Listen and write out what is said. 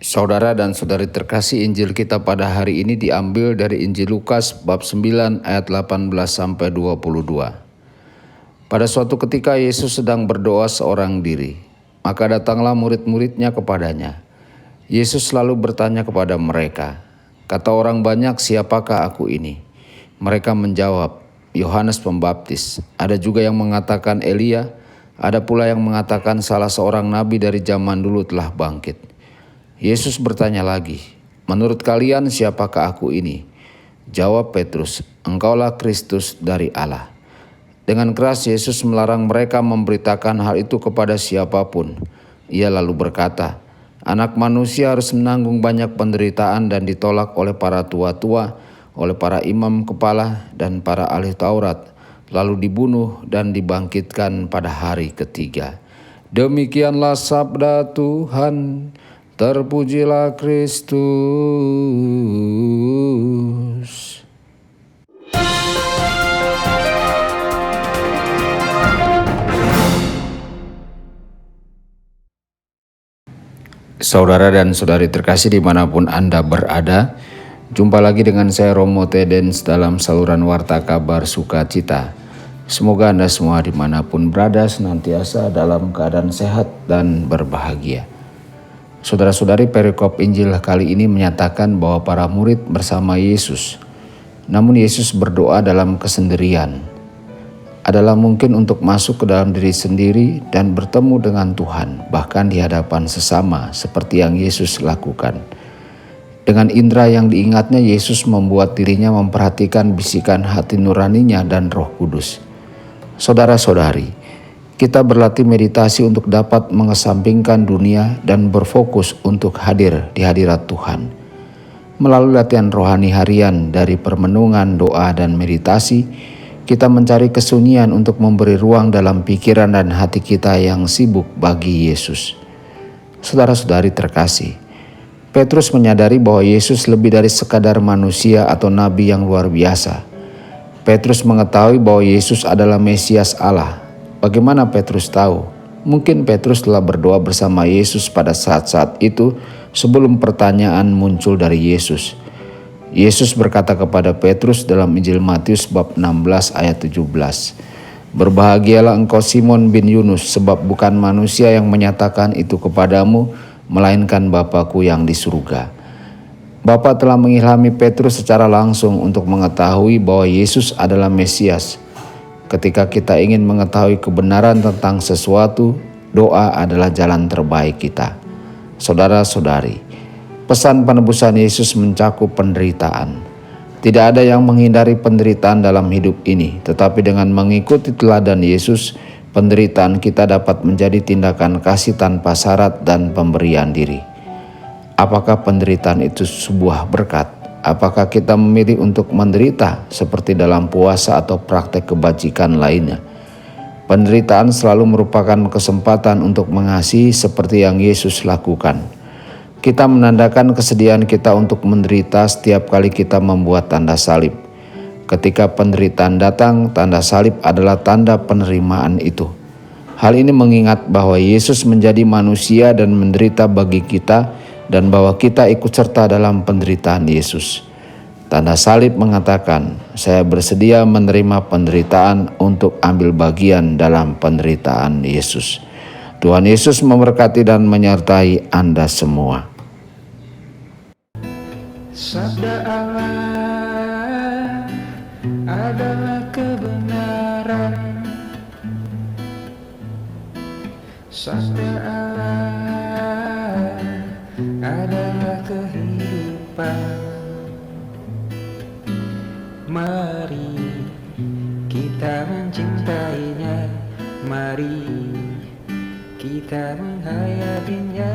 Saudara dan saudari terkasih, Injil kita pada hari ini diambil dari Injil Lukas bab 9 ayat 18 sampai 22. Pada suatu ketika Yesus sedang berdoa seorang diri, maka datanglah murid-muridnya kepadanya. Yesus selalu bertanya kepada mereka, "Kata orang banyak, siapakah aku ini?" Mereka menjawab, "Yohanes Pembaptis." Ada juga yang mengatakan Elia, ada pula yang mengatakan salah seorang nabi dari zaman dulu telah bangkit. Yesus bertanya lagi, "Menurut kalian siapakah aku ini?" Jawab Petrus, "Engkaulah Kristus dari Allah." Dengan keras Yesus melarang mereka memberitakan hal itu kepada siapapun. Ia lalu berkata, "Anak manusia harus menanggung banyak penderitaan dan ditolak oleh para tua-tua, oleh para imam kepala dan para ahli Taurat, lalu dibunuh dan dibangkitkan pada hari ketiga." Demikianlah sabda Tuhan. Terpujilah Kristus. Saudara dan saudari terkasih dimanapun Anda berada, jumpa lagi dengan saya Romo Tedens dalam saluran Warta Kabar Sukacita. Semoga Anda semua dimanapun berada senantiasa dalam keadaan sehat dan berbahagia. Saudara-saudari, perikop Injil kali ini menyatakan bahwa para murid bersama Yesus. Namun Yesus berdoa dalam kesendirian. Adalah mungkin untuk masuk ke dalam diri sendiri dan bertemu dengan Tuhan, bahkan di hadapan sesama seperti yang Yesus lakukan. Dengan indera yang diingatnya, Yesus membuat dirinya memperhatikan bisikan hati nuraninya dan Roh Kudus. Saudara-saudari, kita berlatih meditasi untuk dapat mengesampingkan dunia dan berfokus untuk hadir di hadirat Tuhan. Melalui latihan rohani harian dari permenungan, doa, dan meditasi, kita mencari kesunyian untuk memberi ruang dalam pikiran dan hati kita yang sibuk bagi Yesus. Saudara-saudari terkasih, Petrus menyadari bahwa Yesus lebih dari sekadar manusia atau nabi yang luar biasa. Petrus mengetahui bahwa Yesus adalah Mesias Allah. Bagaimana Petrus tahu? Mungkin Petrus telah berdoa bersama Yesus pada saat-saat itu sebelum pertanyaan muncul dari Yesus. Yesus berkata kepada Petrus dalam Injil Matius bab 16 ayat 17, "Berbahagialah engkau Simon bin Yunus, sebab bukan manusia yang menyatakan itu kepadamu, melainkan Bapa-Ku yang di surga." Bapa telah mengilhami Petrus secara langsung untuk mengetahui bahwa Yesus adalah Mesias. Ketika kita ingin mengetahui kebenaran tentang sesuatu, doa adalah jalan terbaik kita. Saudara-saudari, pesan penebusan Yesus mencakup penderitaan. Tidak ada yang menghindari penderitaan dalam hidup ini, tetapi dengan mengikuti teladan Yesus, penderitaan kita dapat menjadi tindakan kasih tanpa syarat dan pemberian diri. Apakah penderitaan itu sebuah berkat? Apakah kita memilih untuk menderita seperti dalam puasa atau praktek kebajikan lainnya? Penderitaan selalu merupakan kesempatan untuk mengasihi seperti yang Yesus lakukan. Kita menandakan kesediaan kita untuk menderita setiap kali kita membuat tanda salib. Ketika penderitaan datang, tanda salib adalah tanda penerimaan itu. Hal ini mengingat bahwa Yesus menjadi manusia dan menderita bagi kita, dan bahwa kita ikut serta dalam penderitaan Yesus. Tanda salib mengatakan, saya bersedia menerima penderitaan untuk ambil bagian dalam penderitaan Yesus. Tuhan Yesus memberkati dan menyertai Anda semua. Sabda Allah adalah kebenaran. Sabda Allah adalah kehidupan. Mari kita mencintainya, mari kita menghayatinya.